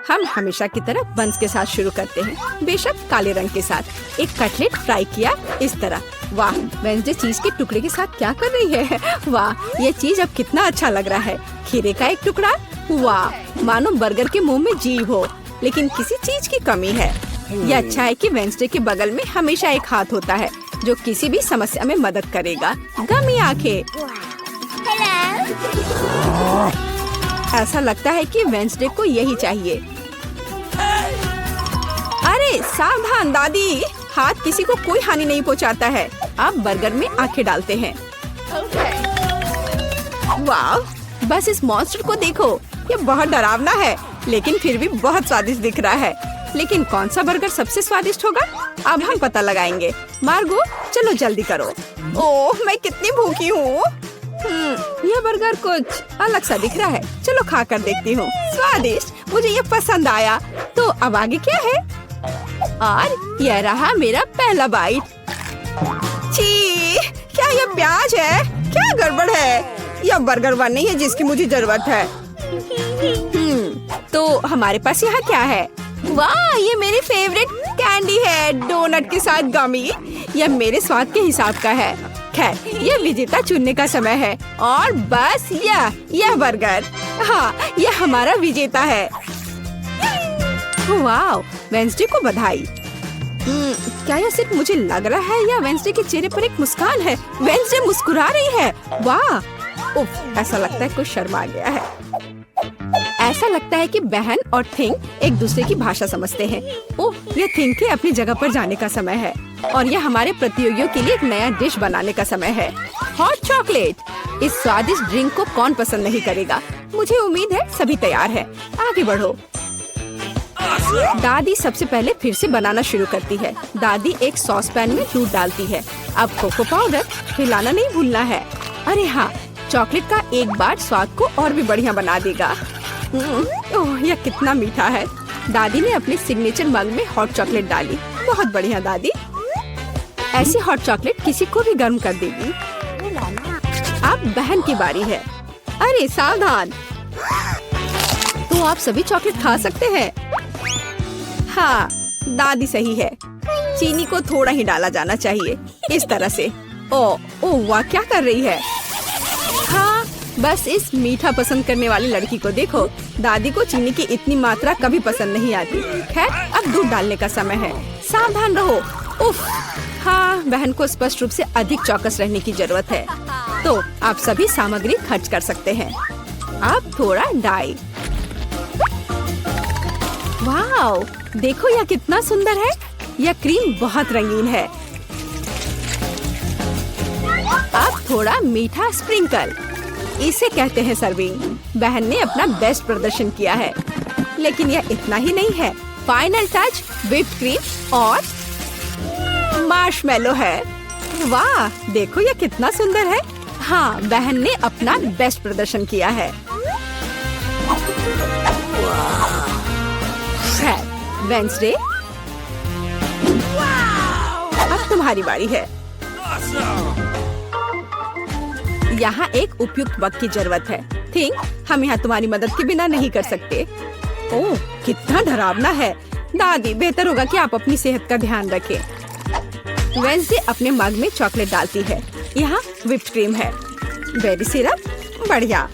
S1: हम हमेशा की तरह बन्स के साथ शुरू करते हैं, बेशक काले रंग के साथ। एक कटलेट फ्राई किया इस तरह। वाह, वेंसडे चीज के टुकड़े के साथ क्या कर रही है? वाह, ये चीज अब कितना अच्छा लग रहा है। खीरे का एक टुकड़ा। वाह, मानो बर्गर के मुंह में जीव हो, लेकिन किसी चीज की कमी है। ये अच्छा है कि वेंसडे के बगल में हमेशा एक हाथ होता है जो किसी भी समस्या में मदद करेगा। गमी आंखें। ऐसा लगता है कि वेंसडे को यही चाहिए। अरे सावधान दादी, हाथ किसी को कोई हानि नहीं पहुंचाता है। अब बर्गर में आंखें डालते हैं। वाह, बस इस मॉन्स्टर को देखो। ये बहुत डरावना है, लेकिन फिर भी बहुत स्वादिष्ट दिख रहा है। लेकिन कौन सा बर्गर सबसे स्वादिष्ट होगा? अब हम पता लगाएंगे। मार्गो, चलो जल्दी करो। ओह, मैं कितनी भूखी हूँ। यह बर्गर कुछ अलग सा दिख रहा है। चलो खा कर देखती हूँ। स्वादिष्ट, मुझे ये पसंद आया। तो अब आगे क्या है? और यह रहा मेरा पहला बाइट। छी, क्या ये प्याज है? क्या गड़बड़ है? यह बर्गर बन नहीं है जिसकी मुझे जरूरत है। तो हमारे पास यहाँ क्या है? वाह, ये मेरी फेवरेट कैंडी है, डोनट के साथ गमी। यह मेरे स्वाद के हिसाब का है। खैर, यह विजेता चुनने का समय है। और बस यह बर्गर। हाँ, यह हमारा विजेता है। वाह, वेंसडे को बधाई। क्या यह सिर्फ मुझे लग रहा है या वेंसडे के चेहरे पर एक मुस्कान है? वेंसडे मुस्कुरा रही है। वाह, उफ, ऐसा लगता है कुछ शर्मा गया है। ऐसा लगता है कि बहन और थिंग एक दूसरे की भाषा समझते हैं। ओह, ये थिंग के अपनी जगह पर जाने का समय है। और यह हमारे प्रतियोगियों के लिए एक नया डिश बनाने का समय है। Hot chocolate. इस स्वादिष्ट ड्रिंक को कौन पसंद नहीं करेगा? मुझे उम्मीद है सभी तैयार हैं। आगे बढ़ो। दादी सबसे पहले फिर से बनाना शुरू करती है। दादी एक सॉस पैन में दूध डालती है। अब कोको पाउडर हिलाना नहीं भूलना है। अरे हाँ, चॉकलेट का एक बार स्वाद को और भी बढ़िया बना देगा। ओह, यह कितना मीठा है। दादी ने अपने सिग्नेचर मग में हॉट चॉकलेट डाली। बहुत बढ़िया दादी। ऐसी हॉट चॉकलेट किसी को भी गर्म कर देगी। अब बहन की बारी है। अरे सावधान, तो आप सभी चॉकलेट खा सकते हैं। हाँ, दादी सही है। चीनी को थोड़ा ही डाला जाना चाहिए, इस तरह से। ओह वाह, क्या कर रही है? हाँ, बस इस मीठा पसंद करने वाली लड़की को देखो। दादी को चीनी की इतनी मात्रा कभी पसंद नहीं आती। खैर, अब दूध डालने का समय है। सावधान रहो, उफ, हाँ, बहन को स्पष्ट रूप से अधिक चौकस रहने की जरूरत है। तो आप सभी सामग्री खर्च कर सकते हैं। अब थोड़ा डाई। वाओ, देखो यह कितना सुंदर है। यह क्रीम बहुत रंगीन है। अब थोड़ा मीठा स्प्रिंकल, इसे कहते हैं सर्विंग। बहन ने अपना बेस्ट प्रदर्शन किया है, लेकिन यह इतना ही नहीं है। फाइनल टच व्हिप्ड क्रीम और मार्शमेलो है। वाह, देखो यह कितना सुंदर है। हाँ, बहन ने अपना बेस्ट प्रदर्शन किया है। वेंसडे, अब तुम्हारी बारी है। यहाँ एक उपयुक्त वक्त की जरूरत है। थिंक, हम यहाँ तुम्हारी मदद के बिना नहीं कर सकते। ओह, कितना डरावना है। दादी, बेहतर होगा कि आप अपनी सेहत का ध्यान रखें। वेंसडे अपने मग में चॉकलेट डालती है। यहाँ व्हिप्ड क्रीम है, बेरी सिरप, बढ़िया।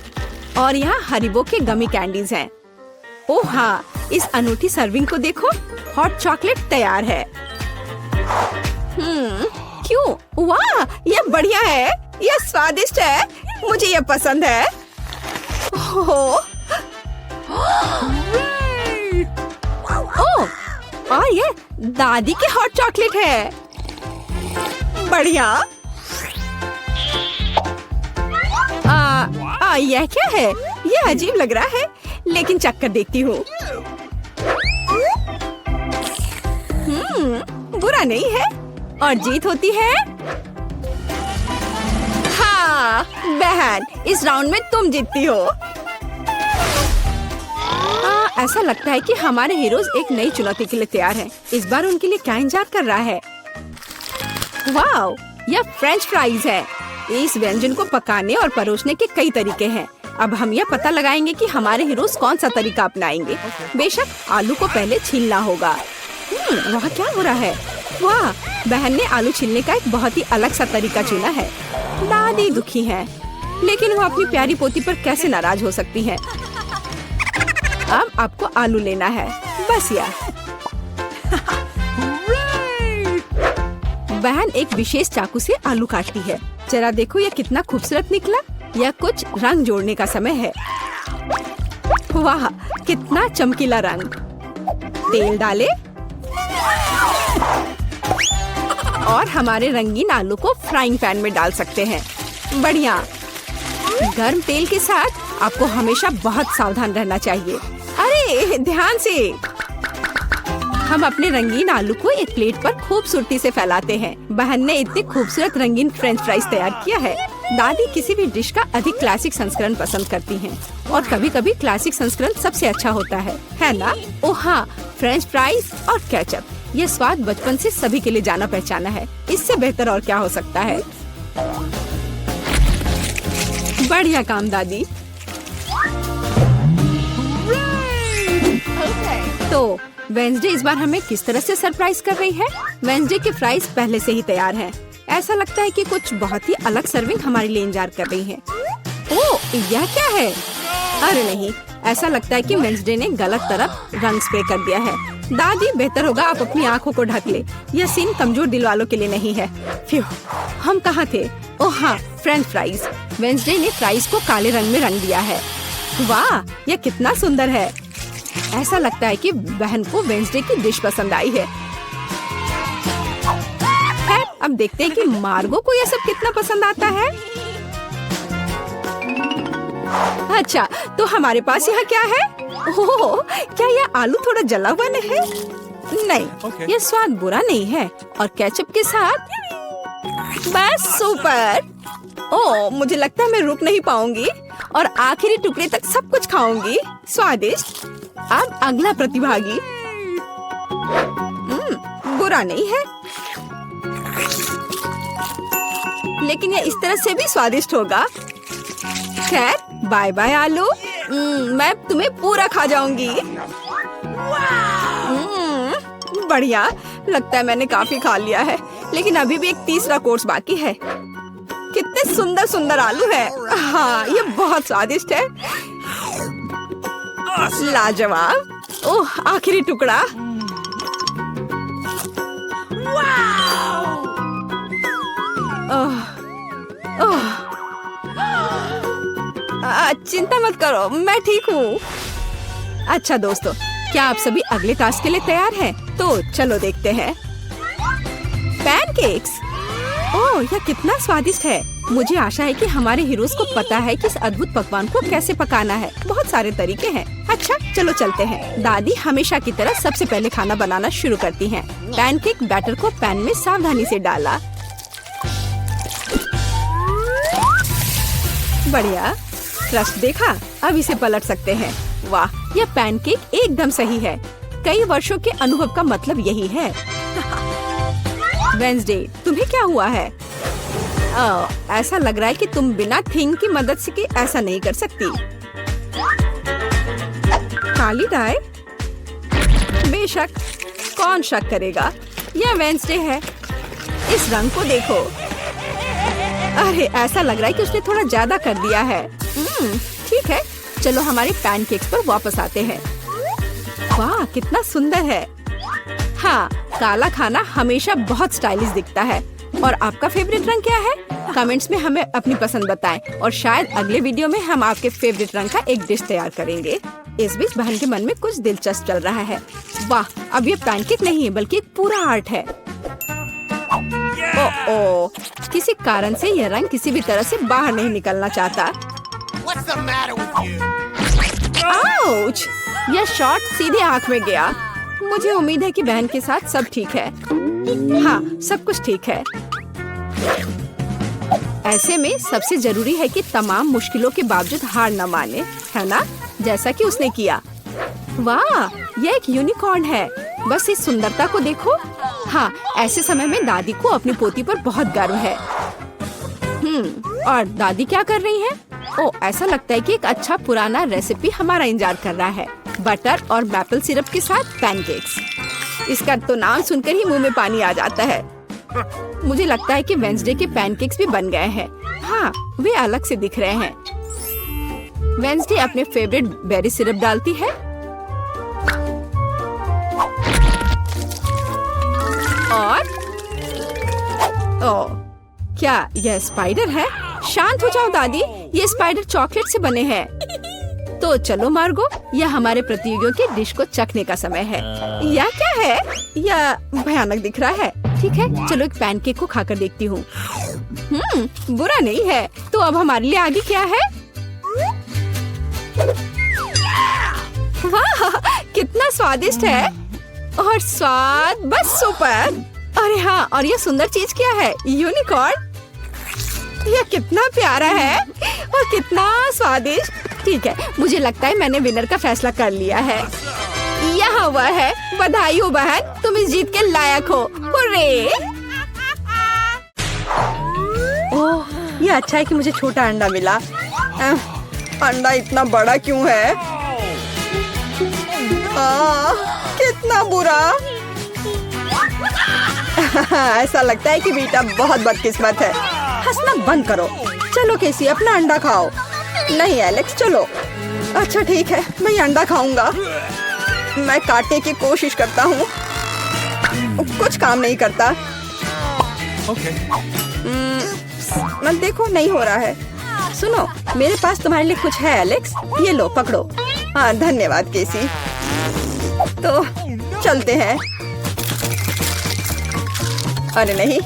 S1: और यहाँ हरिबो के गमी कैंडीज हैं। ओह हाँ, इस अनूठी सर्विंग को देखो। हॉट चॉकलेट तैयार है। क्यों? वाह, यह बढ़िया है। यह स्वादिष्ट है। मुझे यह पसंद है। ओह, और ये दादी के हॉट चॉकलेट है। बढ़िया। यह क्या है? यह अजीब लग रहा है, लेकिन चक्कर देखती हूँ। बुरा नहीं है और जीत होती है। हाँ बहन, इस राउंड में तुम जीतती हो। ऐसा लगता है कि हमारे हीरोज एक नई चुनौती के लिए तैयार हैं। इस बार उनके लिए क्या इंतजार कर रहा है? वाओ, यह फ्रेंच फ्राइज है। इस व्यंजन को पकाने और परोसने के कई तरीके हैं। अब हम यह पता लगाएंगे कि हमारे हीरोज कौन सा तरीका अपनाएंगे। बेशक आलू को पहले छीलना होगा। वह क्या हो रहा है? वाह, बहन ने आलू छीलने का एक बहुत ही अलग सा तरीका चुना है। दादी दुखी है, लेकिन वो अपनी प्यारी पोती पर कैसे नाराज हो सकती है। अब आपको आलू लेना है, बस यार। बहन एक विशेष चाकू से आलू काटती है। जरा देखो यह कितना खूबसूरत निकला। यह कुछ रंग जोड़ने का समय है। वाह, कितना चमकीला रंग। तेल डाले और हमारे रंगीन आलू को फ्राइंग पैन में डाल सकते हैं। बढ़िया। गर्म तेल के साथ आपको हमेशा बहुत सावधान रहना चाहिए। अरे ध्यान से। हम अपने रंगीन आलू को एक प्लेट पर खूबसूरती से फैलाते हैं। बहन ने इतने खूबसूरत रंगीन फ्रेंच फ्राइज तैयार किया है। दादी किसी भी डिश का अधिक क्लासिक संस्करण पसंद करती हैं, और कभी-कभी क्लासिक संस्करण सबसे अच्छा होता है ना? ओह हाँ, फ्रेंच फ्राइज और केचप, यह स्वाद बचपन से सभी के लिए जाना पहचाना है। इससे बेहतर और क्या हो सकता है? बढ़िया काम दादी। तो वेंसडे इस बार हमें किस तरह से सरप्राइज कर रही है? वेंसडे के फ्राइज पहले से ही तैयार हैं। ऐसा लगता है कि कुछ बहुत ही अलग सर्विंग हमारे लिए इंतजार कर रही है। ओह, यह क्या है? अरे नहीं, ऐसा लगता है कि वेंसडे ने गलत तरफ रंग स्प्रे कर दिया है। दादी, बेहतर होगा आप अपनी आँखों को ढक ले। यह सीन कमजोर दिल वालों के लिए नहीं है। फ्यू, हम कहाँ थे? ओह हाँ, फ्रेंच फ्राइज। वेंसडे ने फ्राइज को काले रंग में रंग दिया है। वाह, यह कितना सुंदर है। ऐसा लगता है कि बहन को वेंसडे की डिश पसंद आई है। अब देखते हैं कि मार्गो को यह सब कितना पसंद आता है। अच्छा, तो हमारे पास यहाँ क्या है? ओह, क्या यह आलू थोड़ा जला हुआ नहीं है? नहीं, यह स्वाद बुरा नहीं है। और केचप के साथ बस सुपर। ओह, मुझे लगता है मैं रुक नहीं पाऊंगी और आखिरी टुकड़े तक सब कुछ खाऊंगी। स्वादिष्ट। अब अगला प्रतिभागी। बुरा नहीं है, लेकिन यह इस तरह से भी स्वादिष्ट होगा। खैर, बाय बाय आलू। मैं तुम्हें पूरा खा जाऊंगी। बढ़िया, लगता है मैंने काफी खा लिया है, लेकिन अभी भी एक तीसरा कोर्स बाकी है। कितने सुंदर सुंदर आलू है। हाँ, ये बहुत स्वादिष्ट है। लाजवाब। ओह, आखिरी टुकड़ा। चिंता मत करो, मैं ठीक हूँ। अच्छा दोस्तों, क्या आप सभी अगले टास्क के लिए तैयार हैं? तो चलो देखते हैं। पैनकेक्स। ओह, यह कितना स्वादिष्ट है। मुझे आशा है कि हमारे हीरोज को पता है कि इस अद्भुत पकवान को कैसे पकाना है। बहुत सारे तरीके हैं। अच्छा, चलो चलते हैं। दादी हमेशा की तरह सबसे पहले खाना बनाना शुरू करती हैं। पैनकेक बैटर को पैन में सावधानी से डाला। बढ़िया, क्रस्ट देखा? अब इसे पलट सकते हैं। वाह, यह पैनकेक एकदम सही है। कई वर्षों के अनुभव का मतलब यही है। वेंसडे, तुम्हें क्या हुआ है? ऐसा लग रहा है कि तुम बिना थिंग की मदद से ऐसा नहीं कर सकती। काली डाई? बेशक, कौन शक करेगा? यह वेंसडे है। इस रंग को देखो। अरे, ऐसा लग रहा है कि उसने थोड़ा ज्यादा कर दिया है। ठीक है, चलो हमारे पैनकेक्स पर वापस आते हैं। वाह, कितना सुंदर है। हाँ, काला खाना हमेशा बहुत स्टाइलिश दिखता है। और आपका फेवरेट रंग क्या है? कमेंट्स में हमें अपनी पसंद बताएं और शायद अगले वीडियो में हम आपके फेवरेट रंग का एक डिश तैयार करेंगे। इस बीच बहन के मन में कुछ दिलचस्प चल रहा है। वाह, अब ये पैनकेक नहीं है बल्कि एक पूरा आर्ट है। ओह, किसी कारण से यह रंग किसी भी तरह से बाहर नहीं निकलना चाहता। आउच! यह शॉट सीधे आँख में गया। मुझे उम्मीद है कि बहन के साथ सब ठीक है। हाँ, सब कुछ ठीक है। ऐसे में सबसे जरूरी है कि तमाम मुश्किलों के बावजूद हार न माने, है ना? जैसा कि उसने किया। वाह, यह एक यूनिकॉर्न है। बस इस सुंदरता को देखो। हाँ, ऐसे समय में दादी को अपनी पोती पर बहुत गर्व है। और दादी क्या कर रही है? ओह, ऐसा लगता है कि एक अच्छा पुराना रेसिपी हमारा इंतजार कर रहा है। बटर और मैपल सिरप के साथ पैनकेक्स। इसका तो नाम सुनकर ही मुंह में पानी आ जाता है। मुझे लगता है कि वेंसडे के पैनकेक्स भी बन गए हैं। हाँ, वे अलग से दिख रहे हैं। वेंसडे अपने फेवरेट बेरी सिरप डालती है। और ओह, क्या यह स्पाइडर है? शांत हो जाओ दादी, ये स्पाइडर चॉकलेट से बने हैं। तो चलो मार्गो, यह हमारे प्रतियोगियों की डिश को चखने का समय है। यह क्या है? यह भयानक दिख रहा है। ठीक है, चलो एक पैनकेक को खाकर देखती हूँ। बुरा नहीं है। तो अब हमारे लिए आगे क्या है? वाह, कितना स्वादिष्ट है। और स्वाद बस सुपर। अरे हाँ, और ये सुंदर चीज क्या है? यूनिकॉर्न। यह कितना प्यारा है और कितना स्वादिष्ट। ठीक है, मुझे लगता है मैंने विनर का फैसला कर लिया है। यहाँ वह है। बधाई हो बहन, तुम इस जीत के लायक हो। हुर्रे! ओह, ये अच्छा है कि मुझे छोटा अंडा मिला। अंडा इतना बड़ा क्यों है? कितना बुरा। ऐसा लगता है कि बेटा बहुत बदकिस्मत है। हंसना बंद करो। चलो केसी, अपना अंडा खाओ। नहीं एलेक्स, चलो। अच्छा ठीक है, मैं अंडा खाऊंगा। मैं काटने की कोशिश करता हूँ, कुछ काम नहीं करता।
S2: Okay.
S1: मत देखो, नहीं हो रहा है। सुनो, मेरे पास तुम्हारे लिए कुछ है एलेक्स। ये लो, पकड़ो। हाँ, धन्यवाद केसी। तो चलते हैं। अरे नहीं,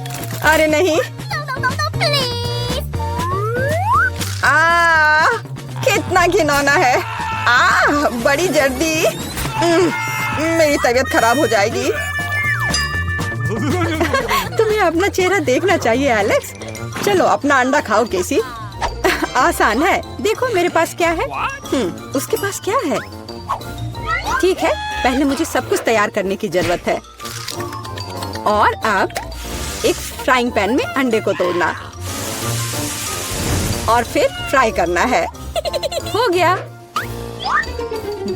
S1: अरे नहीं। कितना घिनौना है। बड़ी जल्दी। मेरी तबीयत खराब हो जाएगी। तुम्हें अपना चेहरा देखना चाहिए एलेक्स। चलो अपना अंडा खाओ केसी। आसान है। देखो मेरे पास क्या है। उसके पास क्या है? ठीक है, पहले मुझे सब कुछ तैयार करने की जरूरत है। और अब एक फ्राइंग पैन में अंडे को तोड़ना और फिर फ्राई करना है। हो गया।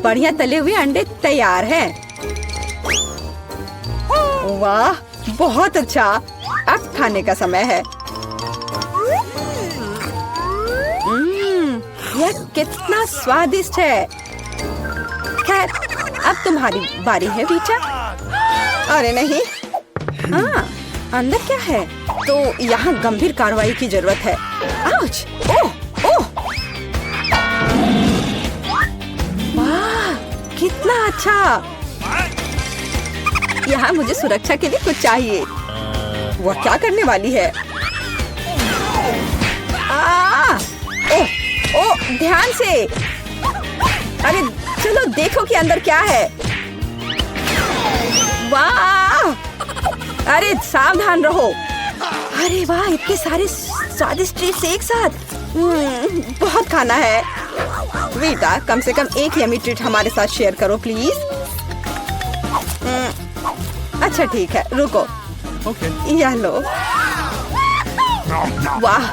S1: बढ़िया तले हुए अंडे तैयार हैं। वाह, बहुत अच्छा। अब खाने का समय है। यह कितना स्वादिष्ट है। खैर, अब तुम्हारी बारी है बीटा। अरे नहीं। अंदर क्या है? तो यहाँ गंभीर कार्रवाई की जरूरत है। आउच! ओह, ओह! कितना अच्छा। यहाँ मुझे सुरक्षा के लिए कुछ चाहिए। वह क्या करने वाली है? ओह, ध्यान से। अरे चलो देखो कि अंदर क्या है। वाह! अरे सावधान रहो। अरे वाह, इतने सारे स्वादिष्ट ट्रीट्स एक साथ। बहुत खाना है। बेटा, कम से कम एक यमी ट्रीट हमारे साथ शेयर करो प्लीज। अच्छा ठीक है, रुको।
S2: Okay.
S1: यह लो। वाह!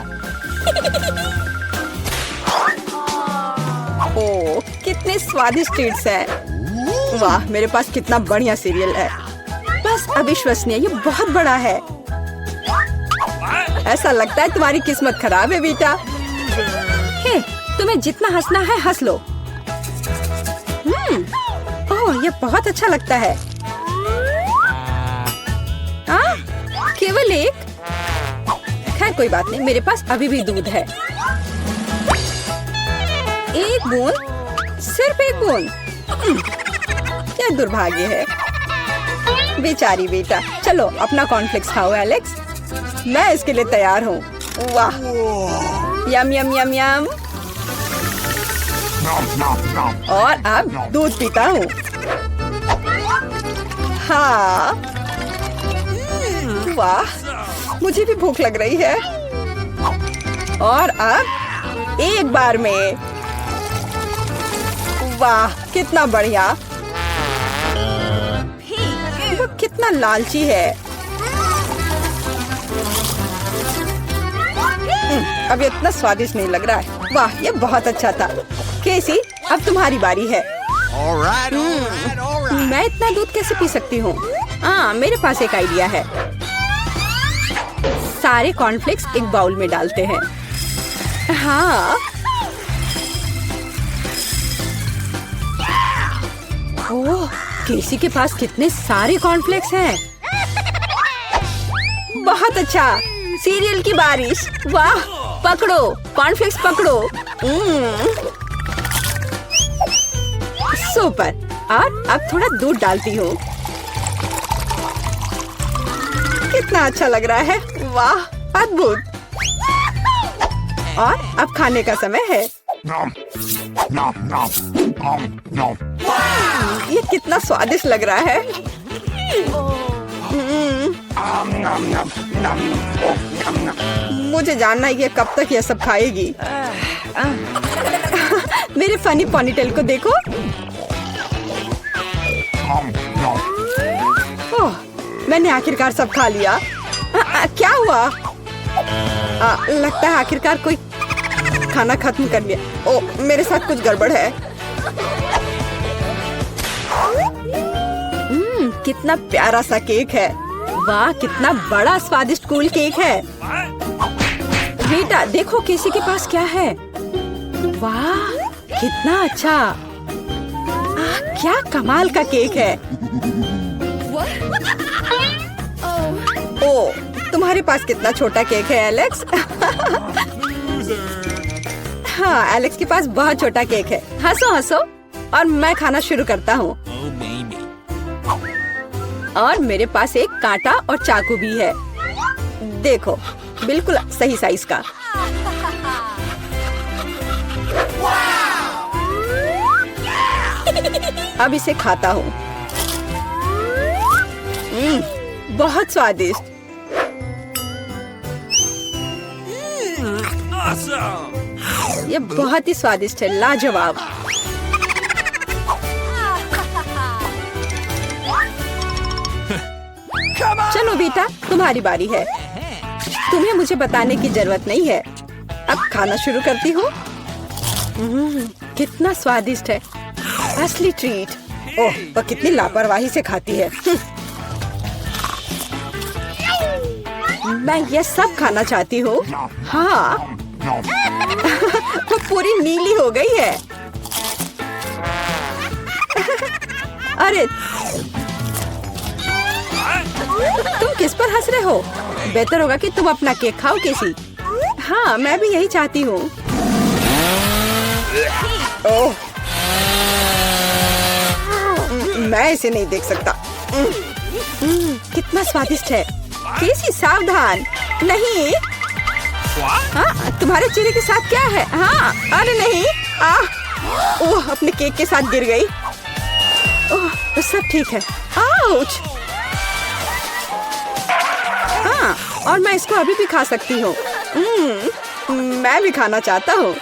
S1: ओह, कितने स्वादिष्ट ट्रीट्स हैं। वाह, मेरे पास कितना बढ़िया सीरियल है। बस अविश्वसनीय, ये बहुत बड़ा है। ऐसा लगता है तुम्हारी किस्मत खराब है बेटा। हे, तुम्हें जितना हंसना है हंस लो। ओह, ये बहुत अच्छा लगता है। केवल एक? खैर कोई बात नहीं, मेरे पास अभी भी दूध है। एक बूंद, सिर्फ एक बूंद। क्या दुर्भाग्य है। बेचारी बेटा। चलो अपना कॉर्नफ्लेक्स खाओ एलेक्स। मैं इसके लिए तैयार हूँ। वाह! यम यम यम यम। और अब दूध पीता हूँ। हाँ, वाह, मुझे भी भूख लग रही है। और अब एक बार में। वाह, कितना बढ़िया। वो कितना लालची है। अब ये इतना स्वादिष्ट नहीं लग रहा है। वाह, ये बहुत अच्छा था। केसी, अब तुम्हारी बारी है। मैं इतना दूध कैसे पी सकती हूँ? हाँ, मेरे पास एक आइडिया है। सारे कॉर्नफ्लेक्स एक बाउल में डालते हैं। हाँ। ओह, केसी के पास कितने सारे कॉर्नफ्लेक्स हैं। बहुत अच्छा। सीरियल की बारिश। वाह, पकड़ो कॉर्नफ्लेक्स, पकड़ो। सुपर। और अब थोड़ा दूध डालती हूँ। कितना अच्छा लग रहा है। वाह, अद्भुत। और अब खाने का समय है। ये कितना स्वादिष्ट लग रहा है। मुझे जानना है ये कब तक ये सब खाएगी। मेरे फनी पोनीटेल को देखो। ओह, मैंने आखिरकार सब खा लिया। क्या हुआ? लगता है आखिरकार कोई खाना खत्म कर लिया। ओह, मेरे साथ कुछ गड़बड़ है। कितना प्यारा सा केक है। वाह, कितना बड़ा स्वादिष्ट कूल केक है। बेटा देखो केसी के पास क्या है। वाह, कितना अच्छा। क्या कमाल का केक है। ओह, तुम्हारे पास कितना छोटा केक है एलेक्स। हाँ, एलेक्स के पास बहुत छोटा केक है। हंसो हंसो। और मैं खाना शुरू करता हूँ। और मेरे पास एक कांटा और चाकू भी है। देखो, बिल्कुल सही साइज का। अब इसे खाता हूँ। बहुत स्वादिष्ट। ये बहुत ही स्वादिष्ट है, लाजवाब। चलो बेटा, तुम्हारी बारी है। तुम्हें मुझे बताने की जरूरत नहीं है। अब खाना शुरू करती हूँ। कितना स्वादिष्ट है, असली ट्रीट। ओह, वह कितनी लापरवाही से खाती है। मैं ये सब खाना चाहती हूँ। हाँ। वो पूरी नीली हो गई है। अरे तुम किस पर हंस रहे हो? बेहतर होगा कि तुम अपना केक खाओ केसी। हाँ, मैं भी यही चाहती हूँ। ओह, मैं इसे नहीं देख सकता। कितना स्वादिष्ट है। केसी सावधान, नहीं। हाँ, तुम्हारे चेहरे के साथ क्या है? हाँ, अरे नहीं। ओह, अपने केक के साथ गिर गई। ओह, सब ठीक है। आउच। हाँ, और मैं इसको अभी भी खा सकती हूँ। मैं भी खाना चाहता हूँ।